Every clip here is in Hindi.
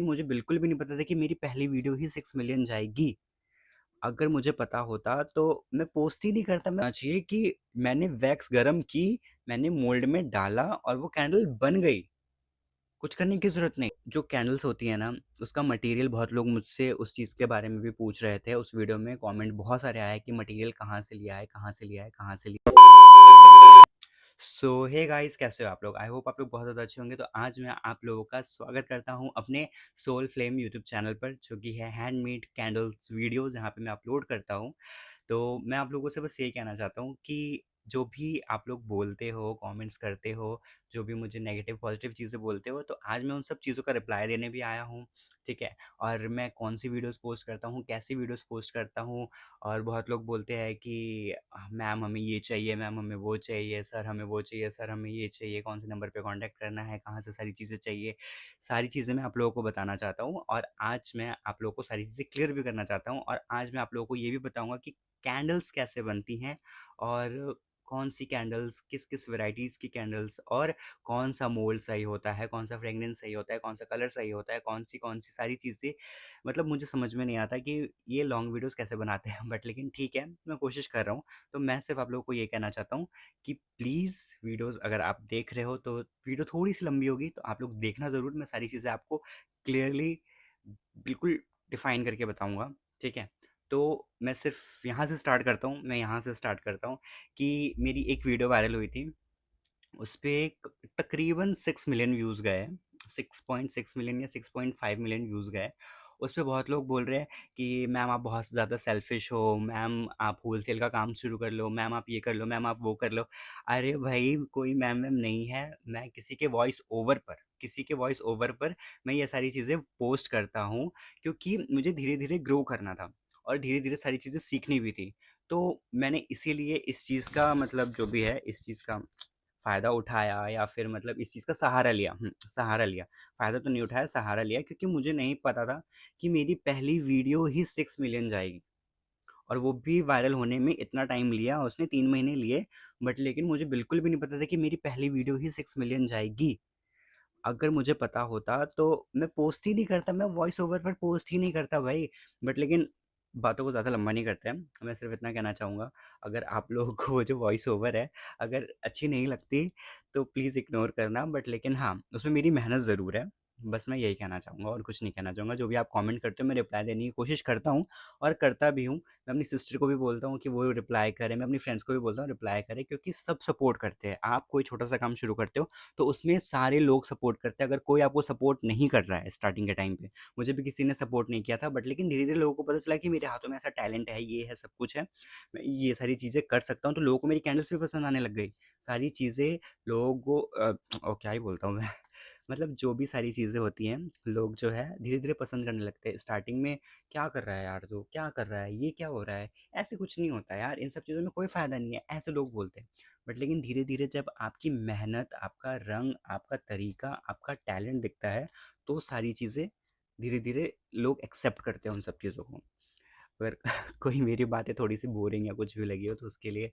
मुझे बिल्कुल भी नहीं पता था कि मेरी पहली वीडियो ही 6 मिलियन जाएगी। अगर मुझे पता होता तो मैं पोस्ट ही नहीं करता। मैं चाहिए कि मैंने वैक्स गरम की, मैंने मोल्ड में डाला और वो कैंडल बन गई। कुछ करने की ज़रूरत नहीं। जो कैंडल्स होती है ना, उसका मटेरियल बहुत लोग मुझसे उस चीज़ के बारे में भी पूछ रहे थे। उस वीडियो में कमेंट बहुत सारे आए कि मटेरियल कहाँ से लिया है, कहाँ से लिया है, कहाँ से लिया। सो हे गाइस, कैसे हो आप लोग? आई होप आप लोग बहुत ज़्यादा अच्छे होंगे। तो आज मैं आप लोगों का स्वागत करता हूं अपने सोल फ्लेम यूट्यूब चैनल पर, जो कि है हैंडमेड कैंडल्स वीडियोस, जहां पे मैं अपलोड करता हूं। तो मैं आप लोगों से बस ये कहना चाहता हूँ कि जो भी आप लोग बोलते हो, कमेंट्स करते हो, जो भी मुझे नेगेटिव पॉजिटिव चीज़ें बोलते हो, तो आज मैं उन सब चीज़ों का रिप्लाई देने भी आया हूँ। ठीक है? और मैं कौन सी वीडियोस पोस्ट करता हूँ, कैसी वीडियोस पोस्ट करता हूँ। और बहुत लोग बोलते हैं कि मैम हमें ये चाहिए, मैम हमें वो चाहिए, सर हमें वो चाहिए, सर हमें ये चाहिए, कौन से नंबर पे कांटेक्ट करना है, कहाँ से सारी चीज़ें चाहिए। सारी चीज़ें मैं आप लोगों को बताना चाहता हूँ और आज मैं आप लोगों को सारी चीज़ें क्लियर भी करना चाहता हूँ। और आज मैं आप लोगों को ये भी बताऊँगा कि कैंडल्स कैसे बनती हैं और कौन सी कैंडल्स, किस किस वैरायटीज़ की कैंडल्स, और कौन सा मोल्ड सही होता है, कौन सा फ्रेगनेंस सही होता है, कौन सा कलर सही होता है, कौन सी सारी चीज़ें। मतलब मुझे समझ में नहीं आता कि ये लॉन्ग वीडियोस कैसे बनाते हैं, बट लेकिन ठीक है, मैं कोशिश कर रहा हूँ। तो मैं सिर्फ आप लोगों को ये कहना चाहता हूँ कि प्लीज़ वीडियोस अगर आप देख रहे हो तो वीडियो थोड़ी सी लंबी होगी, तो आप लोग देखना ज़रूर। मैं सारी चीज़ें आपको क्लियरली बिल्कुल डिफाइन करके बताऊंगा। ठीक है? तो मैं सिर्फ यहाँ से स्टार्ट करता हूँ, मैं यहाँ से स्टार्ट करता हूँ कि मेरी एक वीडियो वायरल हुई थी। उस पे तकरीबन 6 मिलियन व्यूज़ गए, 6.6 मिलियन या 6.5 मिलियन व्यूज़ गए। उस पे बहुत लोग बोल रहे हैं कि मैम आप बहुत ज़्यादा सेल्फिश हो, मैम आप होलसेल का काम शुरू कर लो, मैम आप ये कर लो, मैम आप वो कर लो। अरे भाई, कोई मैम वैम नहीं है। मैं किसी के वॉइस ओवर पर मैं ये सारी चीज़ें पोस्ट करता हूँ, क्योंकि मुझे धीरे धीरे ग्रो करना था और धीरे धीरे सारी चीज़ें सीखनी भी थी। तो मैंने इसीलिए इस चीज़ का मतलब जो भी है, इस चीज़ का फ़ायदा उठाया, या फिर मतलब इस चीज़ का सहारा लिया। सहारा लिया। फ़ायदा तो नहीं उठाया, सहारा लिया, क्योंकि मुझे नहीं पता था कि मेरी पहली वीडियो ही 6 मिलियन जाएगी। और वो भी वायरल होने में इतना टाइम लिया, उसने 3 महीने लिए। बट लेकिन मुझे बिल्कुल भी नहीं पता था कि मेरी पहली वीडियो ही 6 मिलियन जाएगी। अगर मुझे पता होता तो मैं पोस्ट ही नहीं करता, मैं वॉइस ओवर पर पोस्ट ही नहीं करता भाई। बट लेकिन बातों को ज़्यादा लंबा नहीं करते हैं। मैं सिर्फ इतना कहना चाहूँगा, अगर आप लोगों को वो जो वॉइस ओवर है, अगर अच्छी नहीं लगती तो प्लीज़ इग्नोर करना। बट लेकिन हाँ, उसमें मेरी मेहनत ज़रूर है। बस मैं यही कहना चाहूँगा और कुछ नहीं कहना चाहूँगा। जो भी आप कमेंट करते हो मैं रिप्लाई देने की कोशिश करता हूँ और करता भी हूँ। मैं अपनी सिस्टर को भी बोलता हूँ कि वो रिप्लाई करे, मैं अपनी फ्रेंड्स को भी बोलता हूँ रिप्लाई करे, क्योंकि सब सपोर्ट करते हैं। आप कोई छोटा सा काम शुरू करते हो तो उसमें सारे लोग सपोर्ट करते हैं। अगर कोई आपको सपोर्ट नहीं कर रहा है स्टार्टिंग के टाइम पे, मुझे भी किसी ने सपोर्ट नहीं किया था, बट लेकिन धीरे धीरे लोगों को पता चला कि मेरे हाथों में ऐसा टैलेंट है, ये है, सब कुछ है, मैं ये सारी चीज़ें कर सकता हूँ। तो लोगों को मेरी कैंडल्स भी पसंद आने लग गई। सारी चीज़ें लोगों को और क्या ही बोलता हूँ मैं मतलब जो भी सारी चीज़ें होती हैं, लोग जो है धीरे धीरे पसंद करने लगते हैं। स्टार्टिंग में क्या कर रहा है यार, तू क्या कर रहा है, ये क्या हो रहा है, ऐसे कुछ नहीं होता यार, इन सब चीज़ों में कोई फ़ायदा नहीं है, ऐसे लोग बोलते हैं। बट लेकिन धीरे धीरे जब आपकी मेहनत, आपका रंग, आपका तरीका, आपका टैलेंट दिखता है, तो सारी चीज़ें धीरे धीरे लोग एक्सेप्ट करते हैं उन सब चीज़ों को। अगर कोई मेरी बातें थोड़ी सी बोरिंग या कुछ भी लगी हो तो उसके लिए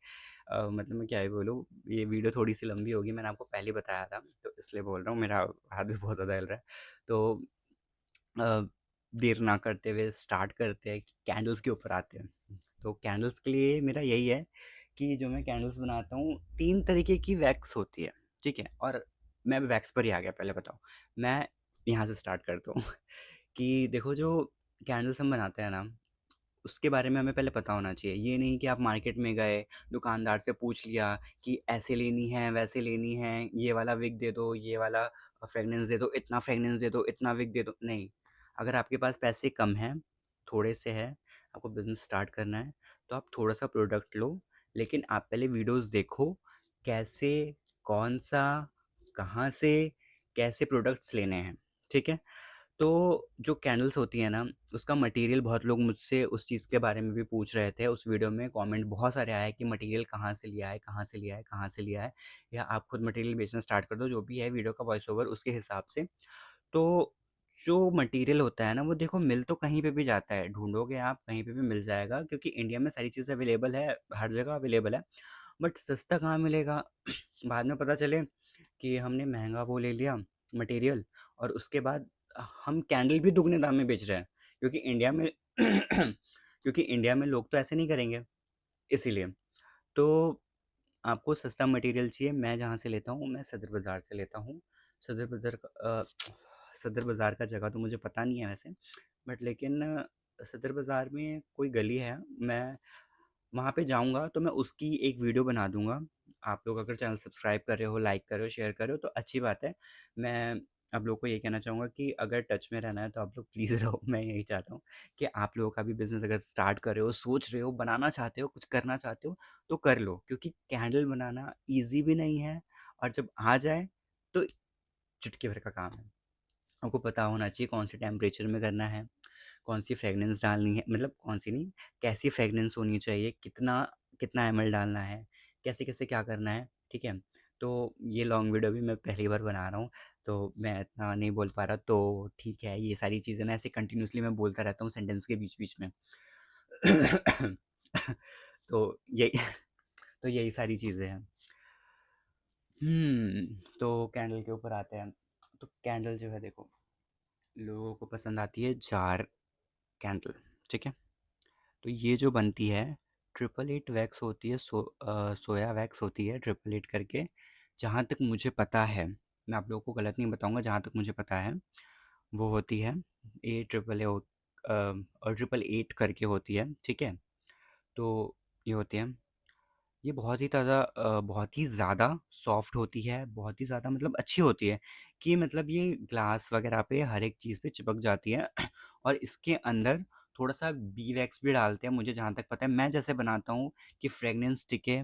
मतलब मैं क्या ही बोलूँ, ये वीडियो थोड़ी सी लंबी होगी, मैंने आपको पहले बताया था, तो इसलिए बोल रहा हूँ। मेरा हाथ भी बहुत ज़्यादा हिल रहा है। तो अ, देर ना करते हुए स्टार्ट करते हैं कि कैंडल्स के ऊपर आते हैं। तो कैंडल्स के लिए मेरा यही है कि जो मैं कैंडल्स बनाता हूँ, 3 तरीके की वैक्स होती है, ठीक है? और मैं वैक्स पर ही आ गया, पहले बताओ। मैं यहाँ से स्टार्ट करता हूँ कि देखो, जो कैंडल्स हम बनाते हैं ना, उसके बारे में हमें पहले पता होना चाहिए। ये नहीं कि आप मार्केट में गए, दुकानदार से पूछ लिया कि ऐसे लेनी है, वैसे लेनी है, ये वाला विक दे दो, ये वाला फ्रेगनेंस दे दो, इतना फ्रेगनेंस दे दो, इतना विक दे दो। नहीं, अगर आपके पास पैसे कम हैं, थोड़े से हैं, आपको बिज़नेस स्टार्ट करना है, तो आप थोड़ा-सा प्रोडक्ट लो, लेकिन आप पहले वीडियोज़ देखो, कैसे, कौन-सा, कहाँ से, कैसे प्रोडक्ट्स लेने हैं, ठीक है? तो जो कैंडल्स होती हैं ना, उसका मटेरियल बहुत लोग मुझसे उस चीज़ के बारे में भी पूछ रहे थे। उस वीडियो में कमेंट बहुत सारे आए कि मटेरियल कहाँ से लिया है, कहाँ से लिया है, कहाँ से लिया है, या आप खुद मटेरियल बेचना स्टार्ट कर दो, जो भी है वीडियो का वॉइस ओवर उसके हिसाब से। तो जो मटेरियल होता है ना, वो देखो मिल तो कहीं पे भी जाता है, ढूँढोगे आप कहीं पे भी मिल जाएगा, क्योंकि इंडिया में सारी चीज़ें अवेलेबल है, हर जगह अवेलेबल है। बट सस्ता कहाँ मिलेगा? बाद में पता चले कि हमने महँगा वो ले लिया मटेरियल, और उसके बाद हम कैंडल भी दुगने दाम में बेच रहे हैं, क्योंकि इंडिया में क्योंकि इंडिया में लोग तो ऐसे नहीं करेंगे, इसीलिए। तो आपको सस्ता मटेरियल चाहिए, मैं जहाँ से लेता हूँ, मैं सदर बाज़ार से लेता हूँ। सदर बाज़ार सदर बाज़ार का जगह तो मुझे पता नहीं है वैसे, बट लेकिन सदर बाज़ार में कोई गली है, मैं वहाँ पे जाऊँगा तो मैं उसकी एक वीडियो बना दूँगा। आप लोग अगर चैनल सब्सक्राइब कर रहे हो, लाइक कर रहे हो, शेयर कर रहे हो तो अच्छी बात है। मैं आप लोगों को ये कहना चाहूँगा कि अगर टच में रहना है तो आप लोग प्लीज़ रहो। मैं यही चाहता हूँ कि आप लोगों का भी बिज़नेस अगर स्टार्ट कर रहे हो, सोच रहे हो, बनाना चाहते हो, कुछ करना चाहते हो तो कर लो, क्योंकि कैंडल बनाना ईज़ी भी नहीं है, और जब आ जाए तो चुटकी भर का काम है। आपको पता होना चाहिए कौन से टेम्परेचर में करना है, कौन सी फ्रेगनेंस डालनी है, मतलब कौन सी नहीं, कैसी फ्रेगनेंस होनी चाहिए, कितना कितना एमएल डालना है, कैसे कैसे क्या करना है, ठीक है। तो ये लॉन्ग वीडियो भी मैं पहली बार बना रहा हूँ, तो मैं इतना नहीं बोल पा रहा, तो ठीक है। ये सारी चीज़ें ना ऐसे कंटिन्यूसली मैं बोलता रहता हूँ सेंटेंस के बीच बीच में। तो यही तो यही सारी चीज़ें हैं। तो कैंडल के ऊपर आते हैं। तो कैंडल जो है देखो, लोगों को पसंद आती है जार कैंडल, ठीक है। तो ये जो बनती है 888 वैक्स होती है, सोया वैक्स होती है 888 करके, जहाँ तक मुझे पता है। मैं आप लोगों को गलत नहीं बताऊंगा, जहाँ तक मुझे पता है वो होती है ए ट्रिपल ए और 888 करके होती है, ठीक है। तो ये होती है, ये बहुत ही ज़्यादा सॉफ्ट होती है, बहुत ही ज़्यादा मतलब अच्छी होती है, कि मतलब ये ग्लास वगैरह पे हर एक चीज़ पे चिपक जाती है। और इसके अंदर थोड़ा-सा बी वैक्स भी डालते हैं, मुझे जहाँ तक पता है। मैं जैसे बनाता हूँ कि फ्रेगनेंस टिके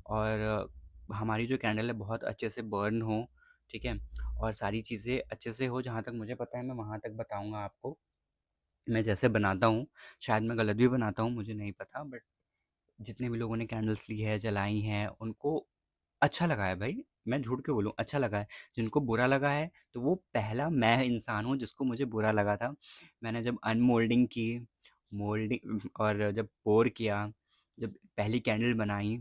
और हमारी जो कैंडल है बहुत अच्छे से बर्न हो, ठीक है? और सारी चीज़ें अच्छे से हो, जहाँ तक मुझे पता है मैं वहाँ तक बताऊँगा आपको। मैं जैसे बनाता हूँ, शायद मैं गलत भी बनाता हूँ, मुझे नहीं पता, बट जितने भी लोगों ने कैंडल्स ली है, जलाई हैं, उनको अच्छा लगा है भाई। मैं झूठ क्यों बोलूँ, अच्छा लगा है। जिनको बुरा लगा है, तो वो पहला मैं इंसान हूँ जिसको मुझे बुरा लगा था। मैंने जब अनमोल्डिंग की, मोल्डिंग और जब पोर किया, जब पहली कैंडल बनाई,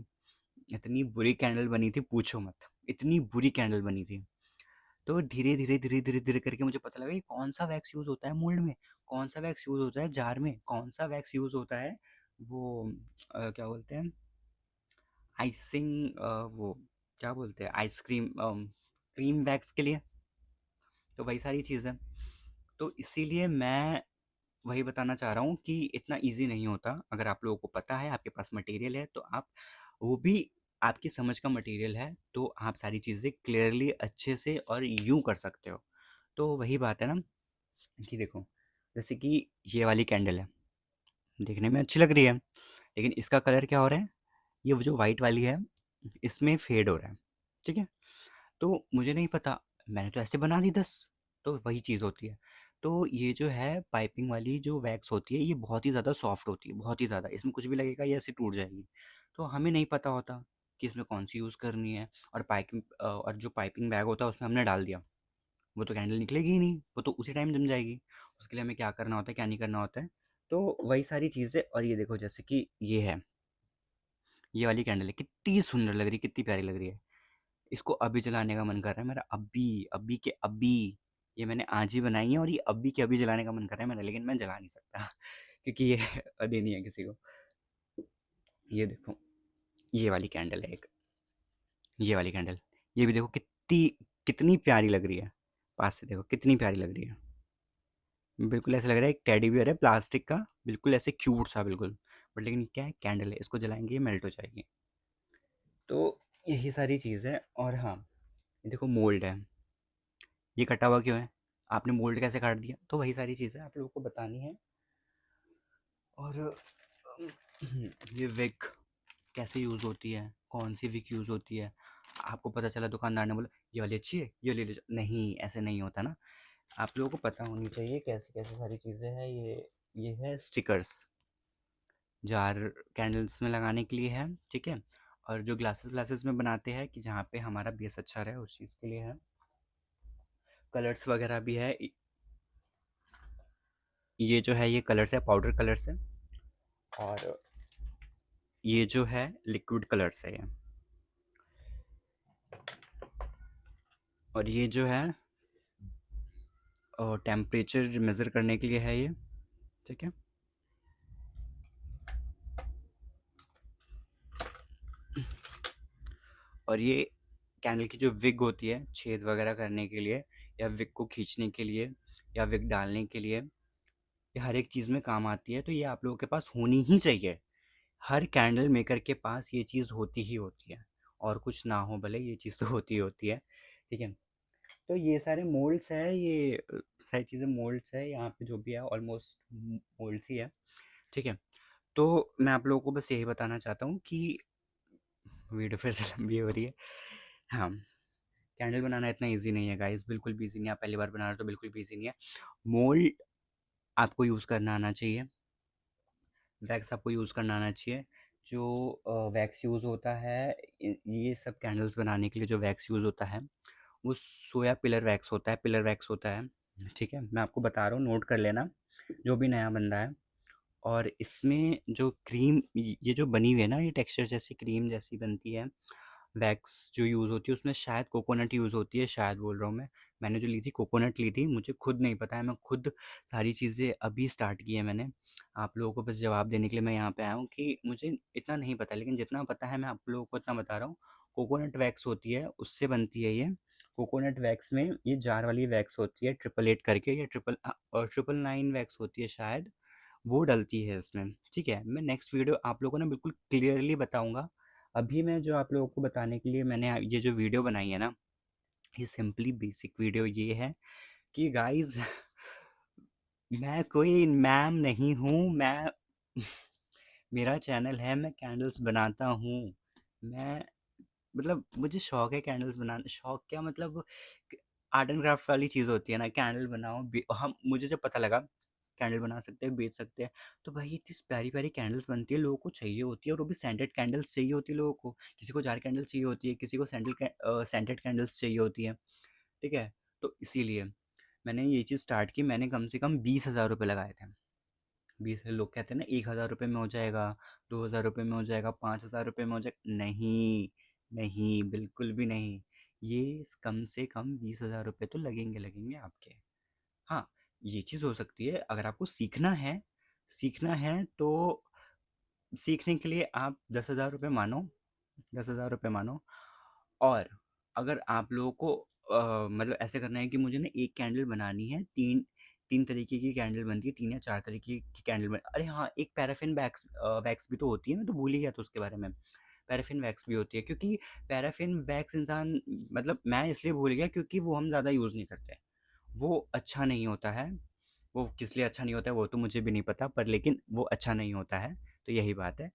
इतनी बुरी कैंडल बनी थी पूछो मत। इतनी बुरी कैंडल बनी थी। तो धीरे-धीरे करके मुझे पता लगा कि कौन-सा वैक्स यूज़ होता है मोल्ड में, कौन-सा वैक्स यूज़ होता है जार में, कौन-सा वैक्स यूज़ होता है वो क्या बोलते हैं, आइसिंग, वो क्या बोलते हैं, आइसक्रीम, क्रीम वैक्स के लिए। तो वही सारी चीज़ है। तो इसीलिए मैं वही बताना चाह रहा हूँ कि इतना ईज़ी नहीं होता। अगर आप लोगों को पता है, आपके पास मटेरियल है, तो आप वो भी आपकी समझ का मटेरियल है, तो आप सारी चीज़ें क्लियरली अच्छे से और यूँ कर सकते हो। तो वही बात है ना कि देखो, जैसे कि ये वाली कैंडल है, देखने में अच्छी लग रही है, लेकिन इसका कलर क्या हो रहा है, ये वो जो वाइट वाली है, इसमें फेड हो रहा है, ठीक है। तो मुझे नहीं पता, मैंने तो ऐसे बना दी 10। तो वही चीज़ होती है। तो ये जो है पाइपिंग वाली जो वैक्स होती है, ये बहुत ही ज़्यादा सॉफ्ट होती है, बहुत ही ज़्यादा। इसमें कुछ भी लगेगा ये ऐसे टूट जाएगी। तो हमें नहीं पता होता कि इसमें कौन सी यूज़ करनी है, और और जो पाइपिंग बैग होता है उसमें हमने डाल दिया, वो तो कैंडल निकलेगी ही नहीं, वो तो उसी टाइम जम जाएगी। उसके लिए हमें क्या करना होता है, क्या नहीं करना होता है। तो वही सारी चीज़ें। और ये देखो, जैसे कि ये है, ये वाली कैंडल है, कितनी सुंदर लग रही है, कितनी प्यारी लग रही है। इसको अभी जलाने का मन कर रहा है मेरा, अभी, अभी के अभी। ये मैंने आज ही बनाई है और ये अभी के अभी जलाने का मन कर रहा है मेरा, लेकिन मैं जला नहीं सकता क्योंकि ये देनी है किसी को। ये देखो, ये वाली कैंडल है एक, ये वाली कैंडल, ये भी देखो कितनी कितनी प्यारी लग रही है। पास से देखो कितनी प्यारी लग रही है। बिल्कुल ऐसा लग रहा है एक टेडी बियर है प्लास्टिक का, बिल्कुल ऐसे क्यूट सा बिल्कुल। बट लेकिन क्या है, कैंडल है, इसको जलाएंगे ये मेल्ट हो जाएगी। तो यही सारी चीज़ है। और हाँ, ये देखो मोल्ड है, ये कटा हुआ क्यों है, आपने मोल्ड कैसे काट दिया। तो वही सारी चीज़ें आप लोगों को बतानी है। और ये विक कैसे यूज़ होती है, कौन सी विक यूज़ होती है। आपको पता चला, दुकानदार ने बोला ये वाली अच्छी है, ये ले लो, नहीं ऐसे नहीं होता ना। आप लोगों को पता होनी चाहिए कैसे कैसे सारी चीज़ें हैं। ये है स्टिकर्स, जार कैंडल्स में लगाने के लिए है, ठीक है। और जो ग्लासेस ग्लासेस में बनाते हैं कि जहाँ पे हमारा बेस अच्छा रहे, उस चीज़ के लिए है। कलर्स वगैरह भी है। ये जो है, ये कलर्स है, पाउडर कलर्स है। और ये जो है लिक्विड कलर्स है ये। और ये जो है और टेम्परेचर मेज़र करने के लिए है ये, ठीक है। और ये कैंडल की जो विग होती है छेद वगैरह करने के लिए, या विग को खींचने के लिए, या विग डालने के लिए, ये हर एक चीज़ में काम आती है। तो ये आप लोगों के पास होनी ही चाहिए, हर कैंडल मेकर के पास ये चीज़ होती ही होती है। और कुछ ना हो भले, ये चीज़ तो होती ही होती है, ठीक है। तो ये सारे मोल्ड्स है, ये सारी चीज़ें मोल्ड्स है यहाँ पे, जो भी है ऑलमोस्ट मोल्ड्स ही है, ठीक है। तो मैं आप लोगों को बस यही बताना चाहता हूँ कि वीडियो फिर से लंबी हो रही है। हाँ, कैंडल बनाना इतना ईजी नहीं है गाइस, बिल्कुल भी ईजी नहीं है। आप पहली बार बना रहे हो तो बिल्कुल भी ईजी नहीं है। मोल्ड आपको यूज़ करना आना चाहिए, वैक्स आपको यूज़ करना आना चाहिए। जो वैक्स यूज़ होता है ये सब कैंडल्स बनाने के लिए, जो वैक्स यूज़ होता है वो सोया पिलर वैक्स होता है, पिलर वैक्स होता है, ठीक है। मैं आपको बता रहा हूँ, नोट कर लेना जो भी नया बंदा है। और इसमें जो क्रीम ये जो बनी हुई है ना, ये टेक्सचर जैसी क्रीम जैसी बनती है, वैक्स जो यूज़ होती है उसमें शायद कोकोनट यूज़ होती है, शायद बोल रहा हूँ मैं। मैंने जो ली थी कोकोनट ली थी, मुझे खुद नहीं पता है, मैं खुद सारी चीज़ें अभी स्टार्ट की है मैंने। आप लोगों को बस जवाब देने के लिए मैं यहाँ पे आया हूँ कि मुझे इतना नहीं पता, लेकिन जितना पता है मैं आप लोगों को इतना बता रहा हूँ। कोकोनट वैक्स होती है, उससे बनती है ये। कोकोनट वैक्स में ये जार वाली वैक्स होती है, 888 करके, या ट्रिपल नाइन वैक्स होती है शायद, वो डलती है इसमें, ठीक है। मैं नेक्स्ट वीडियो आप लोगों को ना बिल्कुल क्लियरली बताऊंगा। अभी मैं जो आप लोगों को बताने के लिए मैंने ये जो वीडियो बनाई है ना, ये सिंपली बेसिक वीडियो ये है कि गाइस मैं कोई मैम नहीं हूँ, मैं मेरा चैनल है, मैं कैंडल्स बनाता हूँ। मैं मतलब मुझे शौक है कैंडल्स बनाना, शौक क्या मतलब, आर्ट एंड क्राफ्ट वाली चीज़ होती है ना, कैंडल बनाओ हम, मुझे जब पता लगा कैंडल बना सकते हैं, बेच सकते हैं, तो भाई इतनी प्यारी प्यारी कैंडल्स बनती है, लोगों को चाहिए होती है, और वो भी सेंटेड कैंडल्स चाहिए होती है लोगों को। किसी को जार कैंडल्स चाहिए होती है, किसी को सेंटेड कैंडल्स चाहिए होती है, ठीक है। तो इसीलिए मैंने ये चीज़ स्टार्ट की। मैंने कम से कम 20,000 रुपये लगाए थे। 20, लोग कहते हैं ना 1,000 रुपये में हो जाएगा, 2,000 रुपये में हो जाएगा, 5,000 रुपये में हो जाएगा, नहीं, नहीं, बिल्कुल भी नहीं। ये कम से कम 20,000 रुपये तो लगेंगे, लगेंगे आपके। हाँ, ये चीज़ हो सकती है अगर आपको सीखना है, सीखना है तो सीखने के लिए आप 10,000 रुपये मानो, 10,000 रुपये मानो। और अगर आप लोगों को मतलब ऐसे करना है कि मुझे ना एक कैंडल बनानी है, तीन तीन तरीके की कैंडल बनती है, 3 या 4 तरीके की कैंडल बन, अरे हाँ, एक पैराफिन वैक्स भी तो होती है, मैं तो भूल ही गया था उसके बारे में। पैराफिन वैक्स भी होती है, क्योंकि पैराफिन वैक्स इंसान, मतलब मैं इसलिए भूल गया क्योंकि वो हम ज़्यादा यूज़ नहीं करते। वो अच्छा नहीं होता है। वो किस लिए अच्छा नहीं होता है वो तो मुझे भी नहीं पता, पर लेकिन वो अच्छा नहीं होता है, तो यही बात है।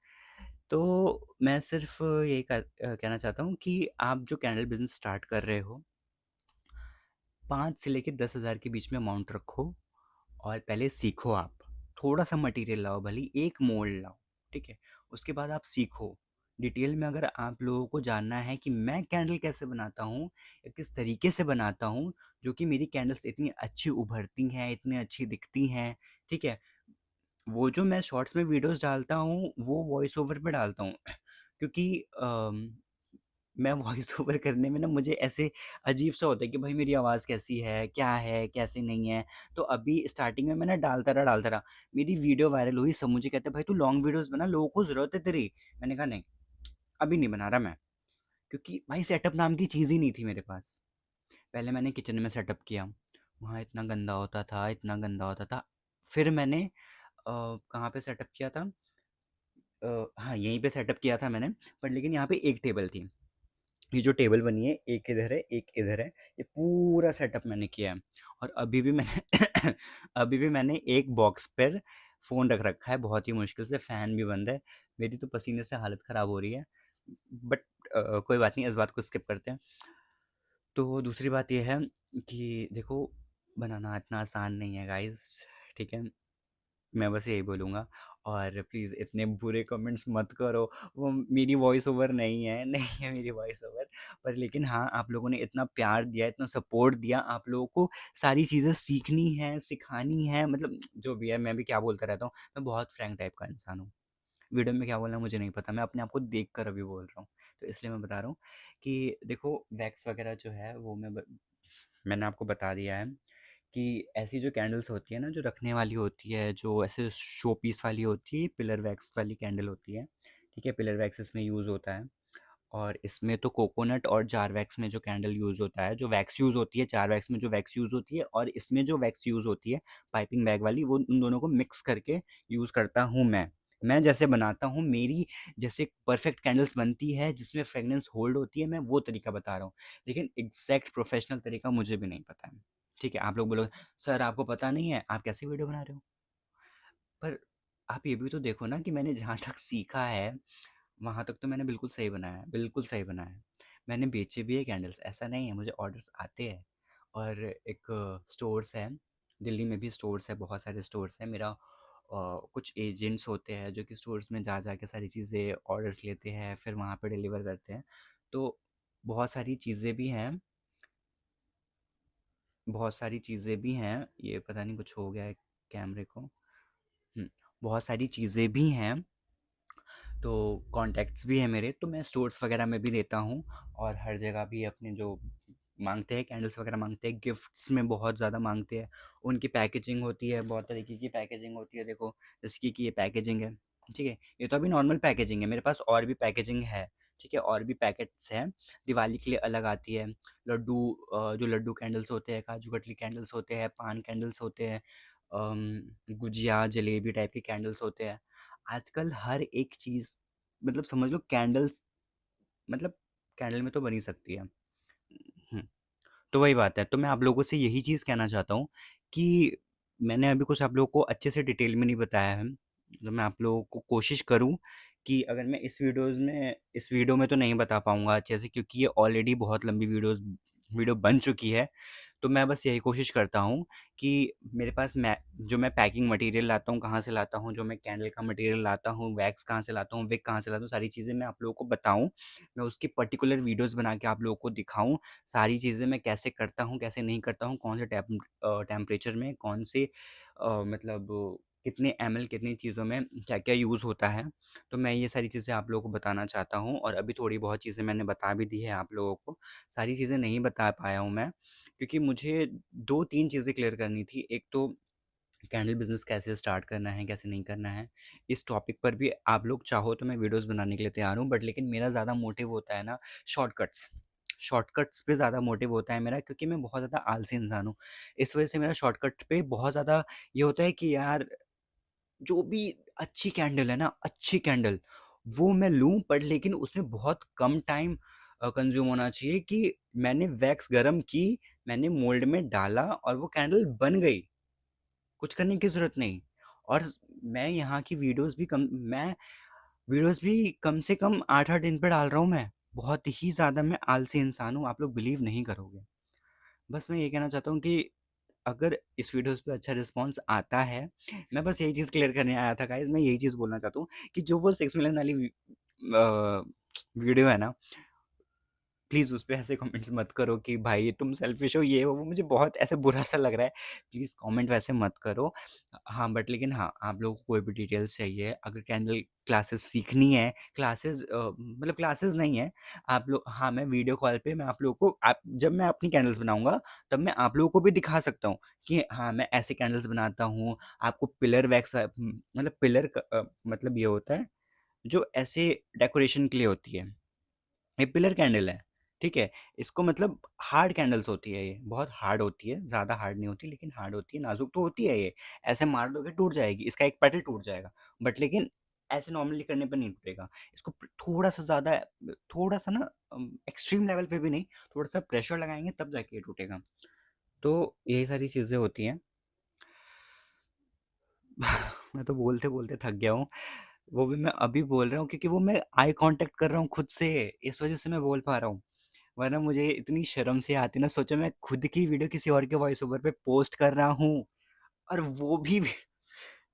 तो मैं सिर्फ यही कहना चाहता हूँ कि आप जो कैंडल बिजनेस स्टार्ट कर रहे हो, 5 से लेके 10,000 के बीच में अमाउंट रखो, और पहले सीखो आप। थोड़ा सा मटेरियल लाओ, भले ही एक मोल्ड लाओ, ठीक है। उसके बाद आप सीखो डिटेल में। अगर आप लोगों को जानना है कि मैं कैंडल कैसे बनाता हूँ या किस तरीके से बनाता हूँ, जो कि मेरी कैंडल्स इतनी अच्छी उभरती हैं, इतनी अच्छी दिखती हैं, ठीक है। वो जो मैं शॉर्ट्स में वीडियोस डालता हूँ वो वॉइस ओवर पे डालता हूँ, क्योंकि मैं वॉइस ओवर करने में ना मुझे ऐसे अजीब सा होता है कि भाई मेरी आवाज़ कैसी है, क्या है, कैसे नहीं है। तो अभी स्टार्टिंग में मैं ना डालता रहा, मेरी वीडियो वायरल हुई, सब मुझे कहते भाई तू लॉन्ग वीडियोस बना, लोगों को ज़रूरत है तेरी। मैंने कहा नहीं, अभी नहीं बना रहा मैं, क्योंकि भाई सेटअप नाम की चीज़ ही नहीं थी मेरे पास। पहले मैंने किचन में सेटअप किया, वहाँ इतना गंदा होता था, इतना गंदा होता था। फिर मैंने कहाँ पे सेटअप किया था, हाँ, यहीं पे सेटअप किया था मैंने। पर लेकिन यहाँ पे एक टेबल थी, ये जो टेबल बनी है एक इधर है एक इधर है, ये पूरा सेटअप मैंने किया है। और अभी भी मैंने अभी भी मैंने एक बॉक्स पर फ़ोन रख रखा है, बहुत ही मुश्किल से, फ़ैन भी बंद है। मेरी तो पसीने से हालत ख़राब हो रही है, बट कोई बात नहीं, इस बात को स्किप करते हैं। तो दूसरी बात ये है कि देखो, बनाना इतना आसान नहीं है गाइस, ठीक है। मैं बस यही बोलूँगा। और प्लीज़ इतने बुरे कमेंट्स मत करो, वो मेरी वॉइस ओवर नहीं है, नहीं है मेरी वॉइस ओवर। पर लेकिन हाँ, आप लोगों ने इतना प्यार दिया, इतना सपोर्ट दिया, आप लोगों को सारी चीज़ें सीखनी है, सिखानी है, मतलब जो भी है। मैं भी क्या बोलता रहता हूँ, मैं बहुत फ्रैंक टाइप का इंसान हूँ। वीडियो में क्या बोलना है मुझे नहीं पता, मैं अपने आप को देख कर अभी बोल रहा हूँ। तो इसलिए मैं बता रहा हूँ कि देखो, वैक्स वगैरह जो है वो मैंने आपको बता दिया है कि ऐसी जो कैंडल्स होती है ना, जो रखने वाली होती है, जो ऐसे शो पीस वाली होती है, पिलर वैक्स वाली कैंडल होती है, ठीक है? पिलर वैक्स इसमें यूज़ होता है। और इसमें तो कोकोनट और जार वैक्स में जो कैंडल यूज़ होता है, जो वैक्स यूज़ होती है, जार वैक्स में जो वैक्स यूज़ होती है और इसमें जो वैक्स यूज़ होती है पाइपिंग बैग वाली, वो उन दोनों को मिक्स करके यूज़ करता हूँ मैं जैसे बनाता हूँ, मेरी जैसे परफेक्ट कैंडल्स बनती है जिसमें फ्रेगनेंस होल्ड होती है, मैं वो तरीका बता रहा हूँ। लेकिन एग्जैक्ट प्रोफेशनल तरीका मुझे भी नहीं पता है, ठीक है? आप लोग बोलोगे सर आपको पता नहीं है, आप कैसे वीडियो बना रहे हो? पर आप ये भी तो देखो ना कि मैंने जहाँ तक सीखा है वहाँ तक तो मैंने बिल्कुल सही बनाया है, बिल्कुल सही बनाया है। मैंने बेचे भी है कैंडल्स, ऐसा नहीं है, मुझे ऑर्डर्स आते हैं। और एक स्टोर्स है, दिल्ली में भी स्टोर्स है, बहुत सारे स्टोर्स हैं। मेरा कुछ एजेंट्स होते हैं जो कि स्टोर्स में जा के सारी चीज़ें ऑर्डर्स लेते हैं, फिर वहाँ पे डिलीवर करते हैं। तो बहुत सारी चीज़ें भी हैं, बहुत सारी चीज़ें भी हैं। ये पता नहीं कुछ हो गया है कैमरे को। बहुत सारी चीज़ें भी हैं, तो कॉन्टैक्ट्स भी हैं मेरे, तो मैं स्टोर्स वगैरह में भी देता हूँ और हर जगह भी अपने जो मांगते हैं कैंडल्स वगैरह मांगते हैं, गिफ्ट्स में बहुत ज़्यादा मांगते हैं। उनकी पैकेजिंग होती है, बहुत तरीके की पैकेजिंग होती है, देखो जैसे कि ये पैकेजिंग है, ठीक है? ये तो अभी नॉर्मल पैकेजिंग है, मेरे पास और भी पैकेजिंग है, ठीक है? और भी पैकेट्स हैं, दिवाली के लिए अलग आती है। लड्डू जो लड्डू कैंडल्स होते हैं, काजू कतली कैंडल्स होते हैं, पान कैंडल्स होते हैं, गुजिया जलेबी टाइप के कैंडल्स होते हैं। आजकल हर एक चीज़, मतलब समझ लो कैंडल्स, मतलब कैंडल में तो बन ही सकती है। हुँ, तो वही बात है। तो मैं आप लोगों से यही चीज़ कहना चाहता हूँ कि मैंने अभी कुछ आप लोगों को अच्छे से डिटेल में नहीं बताया है। तो मैं आप लोगों को कोशिश करूँ कि अगर मैं इस वीडियो में तो नहीं बता पाऊँगा अच्छे से, क्योंकि ये ऑलरेडी बहुत लंबी वीडियो बन चुकी है। तो मैं बस यही कोशिश करता हूँ कि मेरे पास मैं पैकिंग मटेरियल लाता हूँ, कहाँ से लाता हूँ, जो मैं कैंडल का मटेरियल लाता हूँ, वैक्स कहाँ से लाता हूँ, विक कहाँ से लाता हूँ, सारी चीज़ें मैं आप लोगों को बताऊँ। मैं उसकी पर्टिकुलर वीडियोज़ बना के आप लोगों को दिखाऊँ, सारी चीज़ें मैं कैसे करता हूँ, कैसे नहीं करता हूँ, कौन से टेम्परेचर में, कौन से मतलब कितने एमएल कितनी चीज़ों में क्या-क्या यूज़ होता है। तो मैं ये सारी चीज़ें आप लोगों को बताना चाहता हूँ और अभी थोड़ी बहुत चीज़ें मैंने बता भी दी है आप लोगों को। सारी चीज़ें नहीं बता पाया हूँ मैं, क्योंकि मुझे 2-3 चीज़ें क्लियर करनी थी। एक तो कैंडल बिज़नेस कैसे स्टार्ट करना है, कैसे नहीं करना है। इस टॉपिक पर भी आप लोग चाहो तो मैं वीडियोज़ बनाने के लिए तैयार हूँ, बट लेकिन मेरा ज़्यादा मोटिव होता है ना शॉर्टकट्स। शॉर्टकट्स पे ज़्यादा मोटिव होता है मेरा, क्योंकि मैं बहुत ज़्यादा आलसी इंसान हूँ। इस वजह से मेरा शॉर्टकट पे बहुत ज़्यादा ये होता है कि यार जो भी अच्छी कैंडल है ना, अच्छी कैंडल, वो मैं लूँ, पर लेकिन उसमें बहुत कम टाइम कंज़्यूम होना चाहिए कि मैंने वैक्स गरम की, मैंने मोल्ड में डाला और वो कैंडल बन गई। कुछ करने की ज़रूरत नहीं। और मैं यहाँ की वीडियोज़ भी कम से कम 8-8 दिन पे डाल रहा हूँ मैं। बहुत ही ज़्यादा मैं आलसी इंसान हूँ, आप लोग बिलीव नहीं करोगे। बस मैं ये कहना चाहता हूँ कि अगर इस वीडियोज़ पे अच्छा रिस्पॉन्स आता है, मैं बस यही चीज़ क्लियर करने आया था गाइज़, मैं यही चीज़ बोलना चाहता हूँ कि जो वो 6 मिलियन वाली वीडियो है ना, प्लीज़ उस पे ऐसे कमेंट्स मत करो कि भाई तुम सेल्फिश हो, ये वो मुझे बहुत ऐसे बुरा-सा लग रहा है। प्लीज़ कमेंट वैसे मत करो। हाँ, बट लेकिन हाँ, आप लोगों को कोई भी डिटेल्स चाहिए, अगर कैंडल क्लासेस सीखनी है, मतलब क्लासेस नहीं है, आप लोग हाँ, मैं वीडियो कॉल पे मैं आप लोगों को आप जब मैं अपनी कैंडल्स बनाऊँगा, तब मैं आप लोगों को भी दिखा सकता हूँ कि हाँ, मैं ऐसे कैंडल्स बनाता हूँ। आपको पिलर वैक्स मतलब मतलब ये होता है, जो ऐसे डेकोरेशन के लिए होती है। ये पिलर कैंडल है, ठीक है? इसको मतलब हार्ड कैंडल्स होती है ये, बहुत हार्ड होती है, ज़्यादा हार्ड नहीं होती लेकिन हार्ड होती है, नाज़ुक तो होती है ये। ऐसे मार दोगे टूट जाएगी, इसका एक पेटल टूट जाएगा, बट लेकिन ऐसे नॉर्मली करने पे नहीं टूटेगा। इसको थोड़ा-सा ज़्यादा, थोड़ा-सा ना एक्सट्रीम लेवल पे भी नहीं, थोड़ा-सा प्रेशर लगाएँगे तब जाके ये टूटेगा। तो यही सारी चीज़ें होती हैं। मैं तो बोलते-बोलते थक गया हूँ। वो भी मैं अभी बोल रहा हूँ क्योंकि वो मैं आई कॉन्टैक्ट कर रहा हूँ खुद से, इस वज़ह से मैं बोल पा रहा हूँ। वरना मुझे इतनी शर्म सी आती ना, सोचो मैं खुद की वीडियो किसी और के वॉइस ओवर पे पोस्ट कर रहा हूँ और वो भी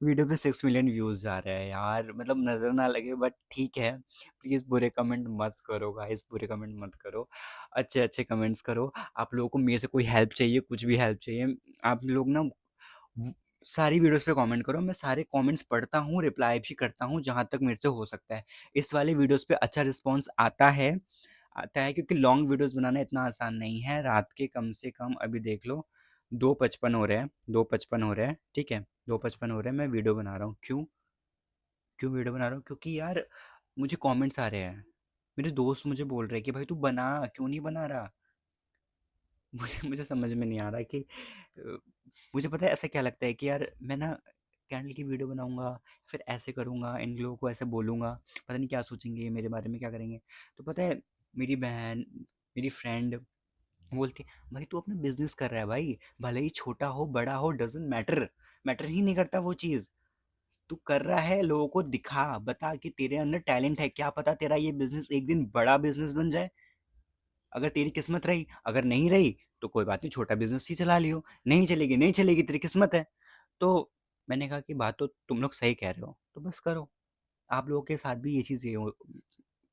वीडियो पे 6 मिलियन व्यूज़ जा रहे हैं यार, मतलब नज़र ना लगे बट ठीक है। प्लीज़ बुरे कमेंट मत करो गाइस, बुरे कमेंट मत करो, अच्छे-अच्छे कमेंट्स करो। आप लोगों को मेरे से कोई हेल्प चाहिए, कुछ भी हेल्प चाहिए, आप लोग ना व सारी वीडियोज़ पे कमेंट करो, मैं सारे कमेंट्स पढ़ता हूँ, रिप्लाई भी करता हूँ जहाँ तक मेरे से हो सकता है। इस वाले वीडियोज़ पे अच्छा रिस्पॉन्स आता है क्योंकि लॉन्ग वीडियोज़ बनाना इतना आसान नहीं है। रात के कम से कम अभी देख लो 2:55 हो रहे हैं, 2:55 हो रहे हैं, ठीक है, 2:55 हो रहे हैं, मैं वीडियो बना रहा हूँ। क्यों? क्यों वीडियो बना रहा हूँ? क्योंकि यार मुझे कमेंट्स आ रहे हैं, मेरे दोस्त मुझे बोल रहे हैं कि भाई तू बना, क्यों नहीं बना रहा? मुझे मुझे समझ में नहीं आ रहा कि मुझे पता है ऐसा क्या लगता है कि यार मैं ना कैंडल की वीडियो बनाऊंगा, फिर ऐसे करूंगा, इन लोगों को ऐसे बोलूंगा, पता नहीं क्या सोचेंगे मेरे बारे में, क्या करेंगे। तो पता है मेरी बहन, मेरी फ्रेंड बोलती है भाई तू अपना बिजनेस कर रहा है भाई, भले ही छोटा हो बड़ा हो, डजेंट मैटर, मैटर ही नहीं करता वो चीज़। तू कर रहा है, लोगों को दिखा, बता कि तेरे अंदर टैलेंट है, क्या पता तेरा ये बिजनेस एक दिन बड़ा बिजनेस बन जाए। अगर तेरी किस्मत रही, अगर नहीं रही तो कोई बात नहीं, छोटा बिजनेस ही चला लियो, नहीं चलेगी नहीं चलेगी, तेरी किस्मत है। तो मैंने कहा कि बात तो तुम लोग सही कह रहे हो, तो बस करो। आप लोगों के साथ भी ये चीज़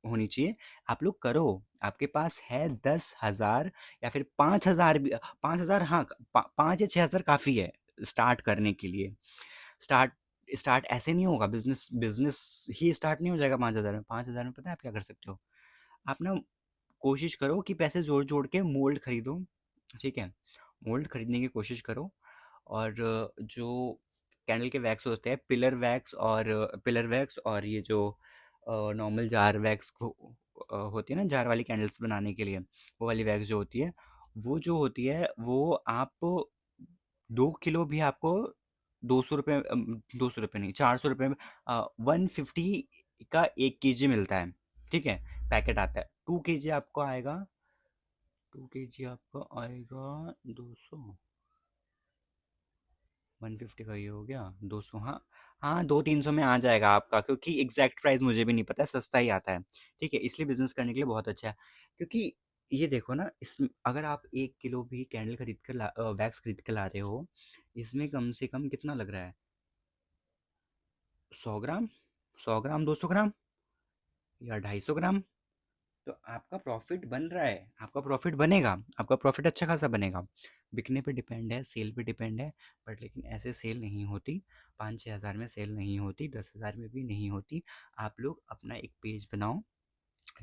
होनी चाहिए। आप लोग करो, आपके पास है 10,000 या फिर 5,000 भी, 5,000, हाँ, 5 या 6,000 काफ़ी है स्टार्ट करने के लिए। स्टार्ट स्टार्ट ऐसे नहीं होगा, बिजनेस बिजनेस ही स्टार्ट नहीं हो जाएगा 5,000 में। 5,000 में पता है आप क्या कर सकते हो? आप ना कोशिश करो कि पैसे जोड़-जोड़ के मोल्ड खरीदो, ठीक है? मोल्ड खरीदने की कोशिश करो, और जो कैंडल के वैक्स होते हैं, पिलर वैक्स और ये जो नॉर्मल जार वैक्स होती है ना, जार वाली कैंडल्स बनाने के लिए, वो वाली वैक्स जो होती है, वो जो होती है वो आप 2 किलो भी आपको ₹200, ₹200 नहीं, ₹400 में 150 का 1 केजी मिलता है, ठीक है? पैकेट आता है। 2 केजी आपको आएगा, 2 केजी आपको आएगा 200, 150 का ये हो गया 200, हाँ हाँ, 200-300 में आ जाएगा आपका, क्योंकि एग्जैक्ट प्राइस मुझे भी नहीं पता है, सस्ता ही आता है, ठीक है? इसलिए बिजनेस करने के लिए बहुत अच्छा है। क्योंकि ये देखो ना, इस अगर आप 1 किलो भी कैंडल खरीद कर वैक्स खरीद कर ला रहे हो, इसमें कम से कम कितना लग रहा है? 100 ग्राम, 100 ग्राम, 200 ग्राम या 250 ग्राम। तो आपका प्रॉफिट बन रहा है, आपका प्रॉफिट बनेगा, आपका प्रॉफिट अच्छा खासा बनेगा। बिकने पे डिपेंड है, सेल पे डिपेंड है, बट लेकिन ऐसे सेल नहीं होती, 5-6 हज़ार में सेल नहीं होती, 10,000 में भी नहीं होती। आप लोग अपना एक पेज बनाओ,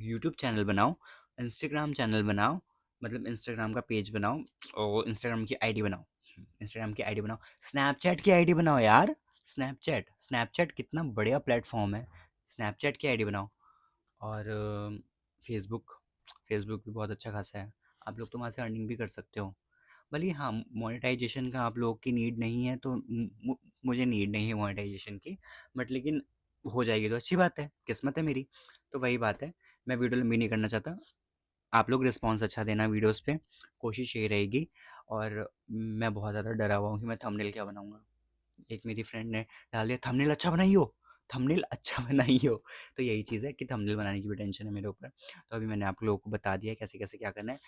यूट्यूब चैनल बनाओ, इंस्टाग्राम चैनल बनाओ, मतलब इंस्टाग्राम का पेज बनाओ, और इंस्टाग्राम की आईडी बनाओ, इंस्टाग्राम की आईडी बनाओ, स्नैपचैट की आईडी बनाओ यार। स्नैपचैट, स्नैपचैट कितना बढ़िया प्लेटफॉर्म है, स्नैपचैट की आईडी बनाओ। और फेसबुक, फेसबुक भी बहुत अच्छा खासा है, आप लोग तो वहाँ से अर्निंग भी कर सकते हो। भले ही हाँ, मोनेटाइजेशन का आप लोगों की नीड नहीं है, तो मुझे नीड नहीं है मोनेटाइजेशन की, बट लेकिन हो जाएगी तो अच्छी बात है, किस्मत है मेरी। तो वही बात है, मैं वीडियो लंबी नहीं करना चाहता, आप लोग रिस्पॉन्स अच्छा देना वीडियोस पे, कोशिश यही रहेगी। और मैं बहुत ज़्यादा डरा हुआ हूँ कि मैं थंबनेल क्या बनाऊँगा। एक मेरी फ्रेंड ने डाल दिया, थंबनेल अच्छा बनाइयो, थंबनेल अच्छा बनाइयो। तो यही चीज़ है कि थंबनेल बनाने की भी टेंशन है मेरे ऊपर। तो अभी मैंने आप लोगों को बता दिया कैसे कैसे क्या करना है।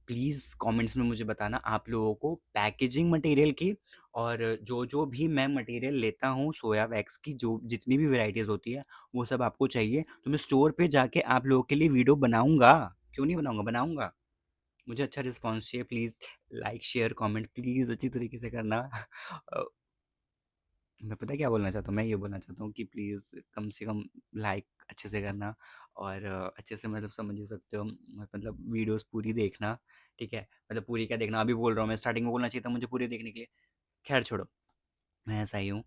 प्लीज़ कमेंट्स में मुझे बताना आप लोगों को पैकेजिंग मटेरियल की, और जो जो भी मैं मटेरियल लेता हूँ सोया वैक्स की, जो जितनी भी वैराइटीज़ होती है वो सब आपको चाहिए, तो मैं स्टोर पे जाके आप लोगों के लिए वीडियो बनाऊँगा। क्यों नहीं बनाऊँगा, बनाऊँगा। मुझे अच्छा रिस्पॉन्स चाहिए, please like share comment please अच्छी तरीके से करना। अ, मैं पता है क्या बोलना चाहता हूँ, मैं ये बोलना चाहता हूँ कि प्लीज़ कम से कम लाइक अच्छे से करना, और अच्छे से मतलब समझ ही सकते हो, मतलब वीडियोस पूरी देखना, ठीक है? मतलब पूरी क्या देखना, अभी बोल रहा हूँ मैं, स्टार्टिंग में बोलना चाहिए था मुझे पूरी देखने के लिए। खैर छोड़ो, मैं ऐसा ही हूँ,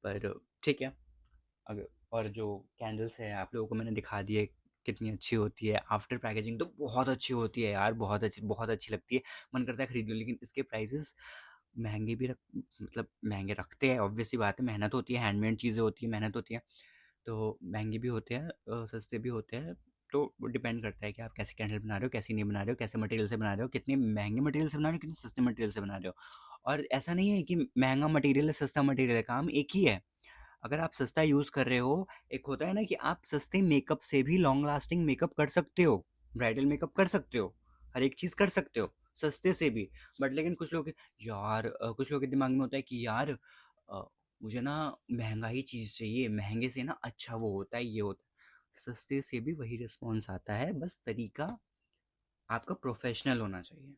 पर ठीक है। अगर और जो कैंडल्स है आप लोगों को मैंने दिखा दी है कितनी अच्छी होती है, आफ्टर पैकेजिंग तो बहुत अच्छी होती है यार, बहुत अच्छी लगती है, मन करता है खरीद लो। लेकिन इसके प्राइसेस महंगे भी मतलब महंगे रखते हैं, ऑब्वियस सी बात है, मेहनत होती है, हैंडमेड चीज़ें होती है, मेहनत होती है, तो महंगे भी होते हैं, सस्ते भी होते हैं। तो वो डिपेंड करता है कि आप कैसे कैंडल बना रहे हो, कैसे नहीं बना रहे हो, कैसे मटेरियल से बना रहे हो, कितने महंगे मटेरियल से बना रहे हो, कितने सस्ते मटेरियल से बना रहे हो। और ऐसा नहीं है कि महंगा मटेरियल है सस्ता मटेरियल है, काम एक ही है। अगर आप सस्ता यूज़ कर रहे हो, एक होता है ना कि आप सस्ते मेकअप से भी लॉन्ग लास्टिंग मेकअप कर सकते हो, ब्राइडल मेकअप कर सकते हो, हर एक चीज़ कर सकते हो, सस्ते से भी। बट लेकिन कुछ लोग यार कुछ लोगों के दिमाग में होता है कि यार मुझे ना महँगा ही चीज़ चाहिए, महँगे से ना अच्छा वो होता है, ये होता है। सस्ते से भी वही रिस्पॉन्स आता है, बस तरीका आपका प्रोफ़ेशनल होना चाहिए।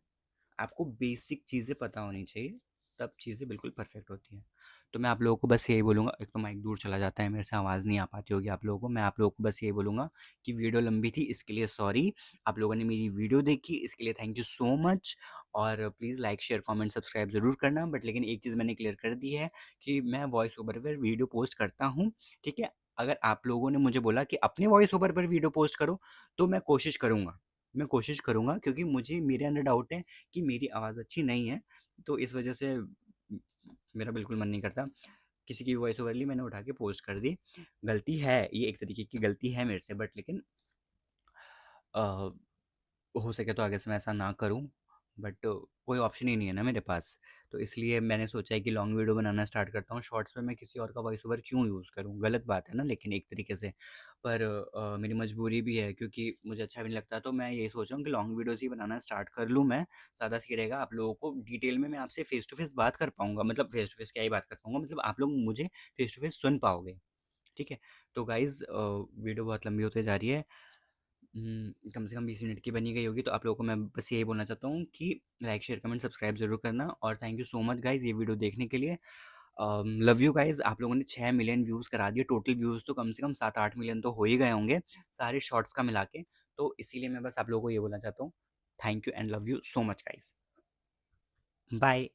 आपको बेसिक चीज़ें पता होनी चाहिए, तब चीज़ें बिल्कुल परफेक्ट होती हैं। तो मैं आप लोगों को बस यही बोलूँगा, एक तो माइक दूर चला जाता है मेरे से, आवाज़ नहीं आ पाती होगी आप लोगों को। मैं आप लोगों को बस यही बोलूँगा कि वीडियो लंबी थी इसके लिए सॉरी। आप लोगों ने मेरी वीडियो देखी इसके लिए थैंक यू सो मच। और please like, share, comment, subscribe ज़रूर करना। बट लेकिन एक चीज़ मैंने क्लियर कर दी है कि मैं वॉइस ओवर पर वीडियो पोस्ट करता हूँ, ठीक है? अगर आप लोगों ने मुझे बोला कि अपने वॉइस ओवर पर वीडियो पोस्ट करो, तो मैं कोशिश करूँगा। मैं कोशिश करूँगा क्योंकि मुझे मेरे अंदर डाउट है कि मेरी आवाज़ अच्छी नहीं है, तो इस वजह से मेरा बिल्कुल मन नहीं करता। किसी की भी वॉइस ओवर ली, मैंने उठा के पोस्ट कर दी। गलती है, ये एक तरीके की गलती है मेरे से, बट लेकिन अ, हो सके तो आगे से मैं ऐसा ना करूँ, बट कोई ऑप्शन ही नहीं है ना मेरे पास। तो इसलिए मैंने सोचा है कि लॉन्ग वीडियो बनाना स्टार्ट करता हूँ। शॉर्ट्स में मैं किसी और का वॉइस ओवर क्यों यूज़ करूँ? गलत बात है ना, लेकिन एक तरीके से। पर मेरी मजबूरी भी है क्योंकि मुझे अच्छा भी नहीं लगता, तो मैं यही सोच रहा हूँ कि लॉन्ग वीडियोज़ ही बनाना स्टार्ट कर लूँ मैं, ज़्यादा सही रहेगा। आप लोगों को डिटेल में मैं आपसे फेस टू फेस बात कर पाऊँगा, मतलब फेस टू फेस क्या ही बात कर पाऊँगा, मतलब आप लोग मुझे फेस टू फेस सुन पाओगे, ठीक है? तो गाइज़ वीडियो बहुत लंबी होते जा रही है। कम से कम 20 मिनट की बनी गई होगी, तो आप लोगों को मैं बस यही बोलना चाहता हूँ कि लाइक, शेयर, कमेंट, सब्सक्राइब ज़रूर करना। और thank you so much guys ये वीडियो देखने के लिए। Love you guys. आप लोगों ने 6 मिलियन व्यूज़ करा दिए, टोटल व्यूज़ तो कम से कम 7-8 मिलियन तो हो ही गए होंगे, सारे शॉर्ट्स का मिला के। तो इसीलिए मैं बस आप लोगों को ये बोलना चाहता हूँ, thank you and love you so much guys. Bye.